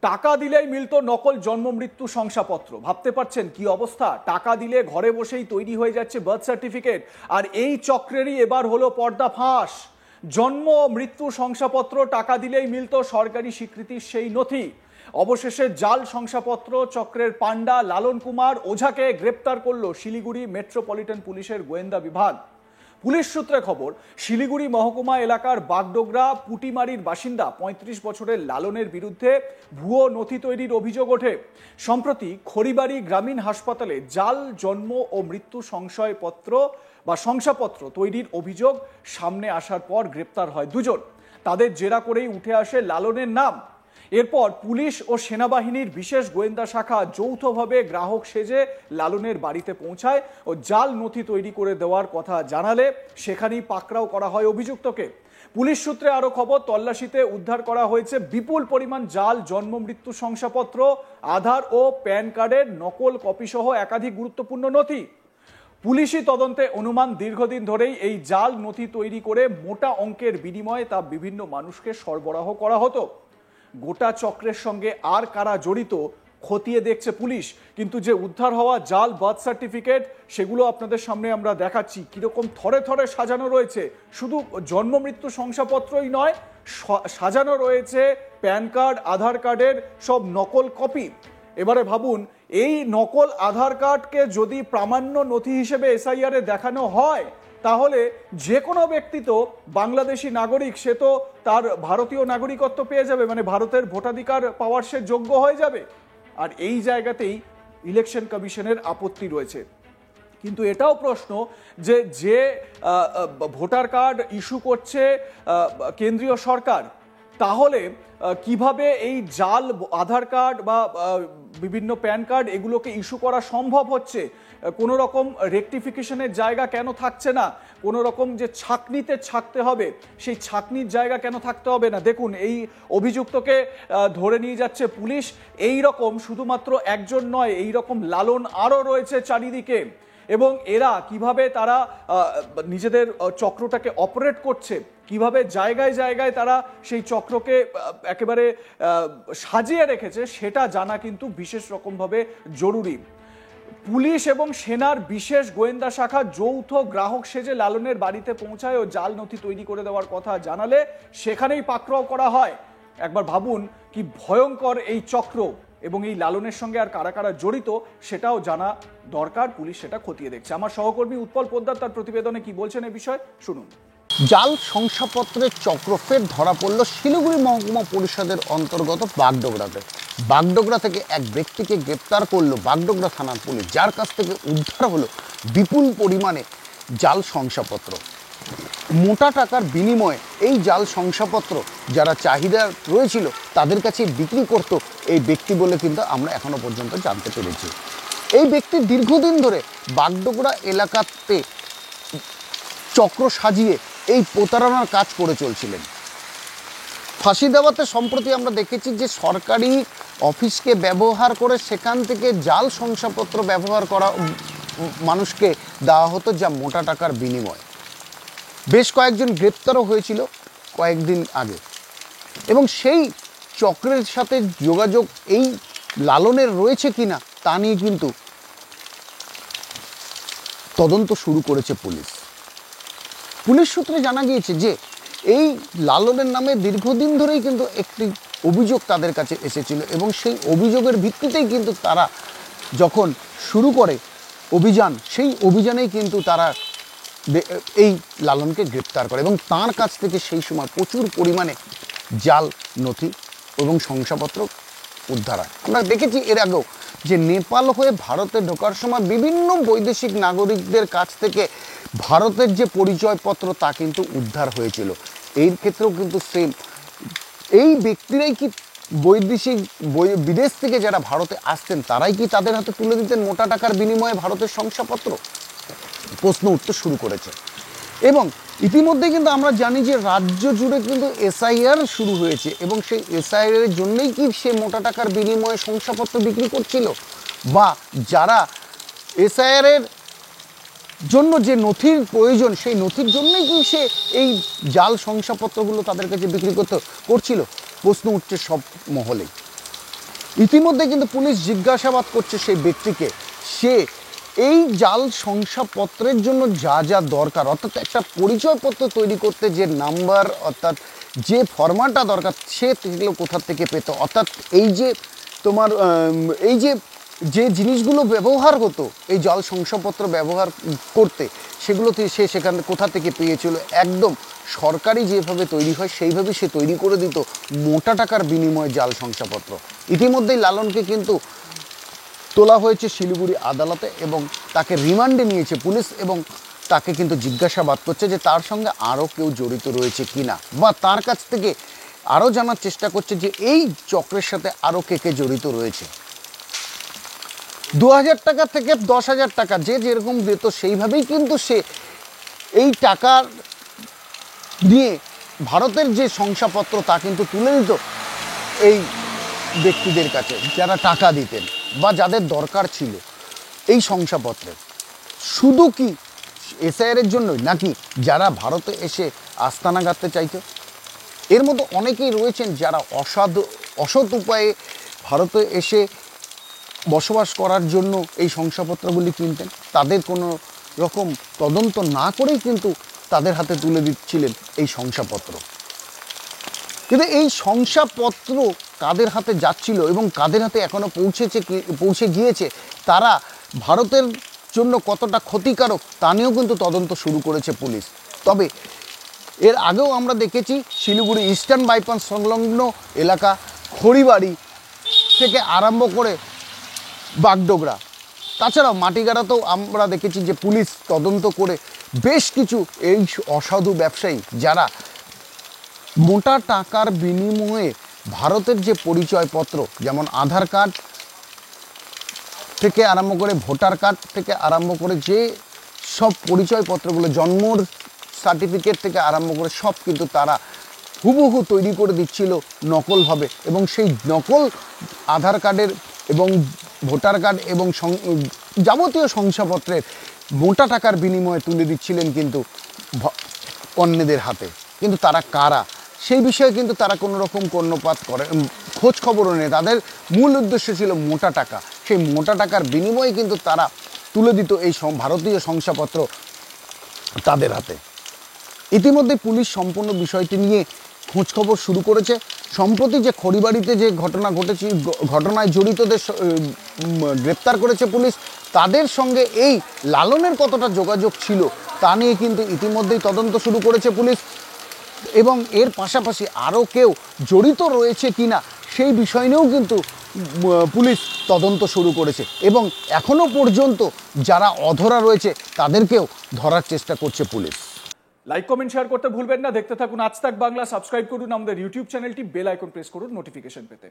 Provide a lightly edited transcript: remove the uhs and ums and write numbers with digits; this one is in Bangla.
টাকা দিলেই মিলতো নকল জন্ম মৃত্যু শংসাপত্র। ভাবতে পারছেন কি অবস্থা? টাকা দিলে ঘরে বসেই তৈরি হয়ে যাচ্ছে বার্থ সার্টিফিকেট। আর এই চক্রেরই এবার হলো পর্দাফাঁস। জন্ম মৃত্যু শংসাপত্র টাকা দিলেই মিলতো সরকারি স্বীকৃতির সেই নথি। অবশেষে জাল শংসাপত্র চক্রের পান্ডা লালন কুমার ওঝাকে গ্রেপ্তার করলো শিলিগুড়ি মেট্রোপলিটন পুলিশের গোয়েন্দা বিভাগ। পুলিশ সূত্রে খবর, শিলিগুড়ি মহকুমা এলাকার বাগডোগরা পুটিমারির বাসিন্দা ৩৫ বছরের লালনের বিরুদ্ধে ভুয়ো নথি তৈরির অভিযোগ ওঠে। সম্প্রতি খড়িবাড়ি গ্রামীণ হাসপাতালে জাল জন্ম ও মৃত্যু সংশয়পত্র বা শংসাপত্র তৈরির অভিযোগ সামনে আসার পর গ্রেপ্তার হয় দুজন। তাদের জেরা করেই উঠে আসে লালনের নাম। এরপর পুলিশ ও সেনাবাহিনীর বিশেষ গোয়েন্দা শাখা যৌথভাবে গ্রাহক সেজে লালনের বাড়িতে পৌঁছায় ও জাল নথি তৈরি করে দেওয়ার কথা জানালে সেখানেই পাকড়াও করা হয় অভিযুক্তকে। পুলিশ সূত্রে আরো খবর, তল্লাশিতে উদ্ধার করা হয়েছে বিপুল পরিমাণ জাল জন্ম মৃত্যু শংসাপত্র, আধার ও প্যান কার্ডের নকল কপি সহ একাধিক গুরুত্বপূর্ণ নথি। পুলিশি তদন্তে অনুমান, দীর্ঘদিন ধরেই এই জাল নথি তৈরি করে মোটা অঙ্কের বিনিময়ে তা বিভিন্ন মানুষকে সরবরাহ করা হতো। গোটা চক্রের সঙ্গে আর কারা জড়িত খতিয়ে দেখছে পুলিশ। কিন্তু যে উদ্ধার হওয়া জাল বার্থ সার্টিফিকেট সেগুলো আপনাদের সামনে আমরা দেখাচ্ছি কিরকম থরে থরে সাজানো রয়েছে। শুধু জন্ম মৃত্যু শংসাপত্রই নয়, সাজানো রয়েছে প্যান কার্ড, আধার কার্ডের সব নকল কপি। এবারে ভাবুন, এই নকল আধার কার্ডকে যদি প্রামাণ্য নথি হিসেবে এসআইআর-এ দেখানো হয় তাহলে যে কোনো ব্যক্তি তো বাংলাদেশি নাগরিক, সে তো তার ভারতীয় নাগরিকত্ব পেয়ে যাবে, মানে ভারতের ভোটাধিকার পাওয়ার সে যোগ্য হয়ে যাবে। আর এই জায়গাতেই ইলেকশন কমিশনের আপত্তি রয়েছে। কিন্তু এটাও প্রশ্ন যে যে ভোটার কার্ড ইস্যু করছে কেন্দ্রীয় সরকার, তাহলে কিভাবে এই জাল আধার কার্ড বা বিভিন্ন প্যান কার্ড এগুলোকে ইস্যু করা সম্ভব হচ্ছে? কোনো রকম রেকটিফিকেশনের জায়গা কেন থাকছে না? কোনো রকম যে ছাঁকনিতে ছাঁকতে হবে সেই ছাঁকনির জায়গা কেন থাকতে হবে না? দেখুন, এই অভিযুক্তকে ধরে নিয়ে যাচ্ছে পুলিশ। এই রকম শুধুমাত্র একজন নয়, এই রকম লালন আরও রয়েছে চারিদিকে। এবং এরা কিভাবে তারা নিজেদের চক্রটাকে অপারেট করছে, কিভাবে জায়গায় জায়গায় তারা সেই চক্রকে একেবারে সাজিয়ে রেখেছে, সেটা জানা কিন্তু বিশেষ রকমভাবে জরুরি। পুলিশ এবং সেনার বিশেষ গোয়েন্দা শাখা যৌথ গ্রাহক সেজে লালনের বাড়িতে পৌঁছায় ও জাল নথি তৈরি করে দেওয়ার কথা জানালে সেখানেই পাকড়াও করা হয়। একবার ভাবুন কি ভয়ঙ্কর এই চক্র, এবং এই লালনের সঙ্গে আর কারা কারা জড়িত সেটাও জানা দরকার। পুলিশ সেটা খতিয়ে দেখছে। আমার সহকর্মী উৎপল পোদ্দার তার প্রতিবেদনে কি বলছেন এই বিষয়ে শুনুন। জাল শংসাপত্রের চক্র ফের ধরা পড়ল শিলিগুড়ি মহকুমা পরিষদের অন্তর্গত বাগডোগরাতে। বাগডোগরা থেকে এক ব্যক্তিকে গ্রেপ্তার করলো বাগডোগরা থানার পুলিশ, যার কাছ থেকে উদ্ধার হলো বিপুল পরিমাণে জাল শংসাপত্র। মোটা টাকার বিনিময়ে এই জাল শংসাপত্র যারা চাহিদা রয়েছিল তাদের কাছে বিক্রি করত এই ব্যক্তি বলে কিন্তু আমরা এখনো পর্যন্ত জানতে পেরেছি। এই ব্যক্তি দীর্ঘদিন ধরে বাগডোগরা এলাকাতে চক্র সাজিয়ে এই প্রতারণার কাজ করে চলছিলেন। ফাঁসি দেওয়াতে সম্প্রতি আমরা দেখেছি যে সরকারি অফিসকে ব্যবহার করে সেখান থেকে জাল শংসাপত্র ব্যবহার করা মানুষকে দেওয়া হতো, যা মোটা টাকার বিনিময়। বেশ কয়েকজন গ্রেপ্তারও হয়েছিল কয়েকদিন আগে। এবং সেই চক্রের সাথে যোগাযোগ এই লালনের রয়েছে কিনা তা নিয়ে কিন্তু তদন্ত শুরু করেছে পুলিশ। পুলিশ সূত্রে জানা গিয়েছে যে এই লালনের নামে দীর্ঘদিন ধরেই কিন্তু একটি অভিযোগ তাদের কাছে এসেছিল এবং সেই অভিযোগের ভিত্তিতেই কিন্তু তারা যখন শুরু করে অভিযান, সেই অভিযানেই কিন্তু তারা এই লালনকে গ্রেপ্তার করে এবং তার কাছ থেকে সেই সময় প্রচুর পরিমাণে জাল নথি এবং শংসাপত্র উদ্ধার হয়। আমরা দেখেছি এর আগেও যে নেপাল হয়ে ভারতে ঢোকার সময় বিভিন্ন বৈদেশিক নাগরিকদের কাছ থেকে ভারতের যে পরিচয়পত্র তা কিন্তু উদ্ধার হয়েছিল। এই ক্ষেত্রেও কিন্তু সেম, এই ব্যক্তিরাই কি বিদেশ থেকে যারা ভারতে আসতেন তারাই কি তাদের হাতে তুলে দিতেন মোটা টাকার বিনিময়ে ভারতের শংসাপত্র? প্রশ্ন উঠতে শুরু করেছে। এবং ইতিমধ্যে কিন্তু আমরা জানি যে রাজ্য জুড়ে কিন্তু এসআইআর শুরু হয়েছে এবং সেই এসআইআর জন্যই কি সে মোটা টাকার বিনিময়ে শংসাপত্র বিক্রি করছিল, বা যারা এসআইআর জন্য যে নথির প্রয়োজন সেই নথির জন্যই কি সে এই জাল শংসাপত্রগুলো তাদের কাছে বিক্রি করছিল? প্রশ্ন উঠছে সব মহলেই। ইতিমধ্যে কিন্তু পুলিশ জিজ্ঞাসাবাদ করছে সেই ব্যক্তিকে, সে এই জাল শংসাপত্রের জন্য যা যা দরকার, অর্থাৎ একটা পরিচয়পত্র তৈরি করতে যে নাম্বার অর্থাৎ যে ফরম্যাটটা দরকার সে সেগুলো কোথা থেকে পেত, অর্থাৎ এই যে তোমার এই যে যে জিনিসগুলো ব্যবহার হতো এই জাল শংসাপত্র ব্যবহার করতে, সেগুলো সে সেখানে কোথা থেকে পেয়েছিল। একদম সরকারি যেভাবে তৈরি হয় সেইভাবে সে তৈরি করে দিত মোটা টাকার বিনিময়ে জাল শংসাপত্র। ইতিমধ্যেই লালনকে কিন্তু তোলা হয়েছে শিলিগুড়ি আদালতে এবং তাকে রিমান্ডে নিয়েছে পুলিশ, এবং তাকে কিন্তু জিজ্ঞাসাবাদ করছে যে তার সঙ্গে আরও কেউ জড়িত রয়েছে কিনা, বা তার কাছ থেকে আরও জানার চেষ্টা করছে যে এই চক্রের সাথে আরও কে কে জড়িত রয়েছে। 2000 টাকা থেকে 10,000 টাকা যে যেরকম দিত সেইভাবেই কিন্তু সে এই টাকা দিয়ে ভারতের যে শংসাপত্র তা কিন্তু তুলে দিত এই ব্যক্তিদের কাছে যারা টাকা দিতেন বা যাদের দরকার ছিল এই শংসাপত্রে। শুধু কি এসআইআরের জন্যই, নাকি যারা ভারতে এসে আস্তানা গাঁথতে চাইতো? এর মধ্যে অনেকেই রয়েছেন যারা অসৎ উপায়ে ভারতে এসে বসবাস করার জন্য এই শংসাপত্রগুলি কিনতেন। তাদের কোনো রকম তদন্ত না করেই কিন্তু তাদের হাতে তুলে দিচ্ছিলেন এই শংসাপত্র। কিন্তু এই শংসাপত্র কাদের হাতে যাচ্ছিল এবং কাদের হাতে এখনও পৌঁছে গিয়েছে, তারা ভারতের জন্য কতটা ক্ষতিকারক তা নিয়েও কিন্তু তদন্ত শুরু করেছে পুলিশ। তবে এর আগেও আমরা দেখেছি শিলিগুড়ি ইস্টার্ন বাইপাস সংলগ্ন এলাকা খড়িবাড়ি থেকে আরম্ভ করে বাগডোগরা, তাছাড়াও মাটিগাড়াতেও আমরা দেখেছি যে পুলিশ তদন্ত করে বেশ কিছু এই অসাধু ব্যবসায়ী যারা মোটা টাকার বিনিময়ে ভারতের যে পরিচয়পত্র, যেমন আধার কার্ড থেকে আরম্ভ করে ভোটার কার্ড থেকে আরম্ভ করে যে সব পরিচয়পত্রগুলো, জন্মর সার্টিফিকেট থেকে আরম্ভ করে সব কিন্তু তারা হুবহু তৈরি করে দিচ্ছিল নকলভাবে, এবং সেই নকল আধার কার্ডের এবং ভোটার কার্ড এবং যাবতীয় শংসাপত্রের মোটা টাকার বিনিময়ে তুলে দিচ্ছিলেন কিন্তু অন্যদের হাতে। কিন্তু তারা কারা সেই বিষয়ে কিন্তু তারা কোনো রকম কর্ণপাত করে খোঁজ খবরও নেই। তাদের মূল উদ্দেশ্য ছিল মোটা টাকা, সেই মোটা টাকার বিনিময়ে কিন্তু তারা তুলে দিত এই ভারতীয় শংসাপত্র তাদের হাতে। ইতিমধ্যে পুলিশ সম্পূর্ণ বিষয়টি নিয়ে খোঁজখবর শুরু করেছে। সম্প্রতি যে খড়িবাড়িতে যে ঘটনা ঘটেছে, ঘটনায় জড়িতদের গ্রেপ্তার করেছে পুলিশ। তাদের সঙ্গে এই লালনের কতটা যোগাযোগ ছিল তা নিয়ে কিন্তু ইতিমধ্যেই তদন্ত শুরু করেছে পুলিশ, এবং এর পাশাপাশি আরও কেউ জড়িত রয়েছে কিনা সেই বিষয় নিয়েও কিন্তু পুলিশ তদন্ত শুরু করেছে, এবং এখনও পর্যন্ত যারা অধরা রয়েছে তাদেরকেও ধরার চেষ্টা করছে পুলিশ। লাইক কমেন্ট শেয়ার করতে ভুলবেন না। দেখতে থাকুন আজ তাক বাংলা। সাবস্ক্রাইব করুন আমাদের ইউটিউব চ্যানেলটি, বেল আইকন প্রেস করুন নোটিফিকেশন পেতে।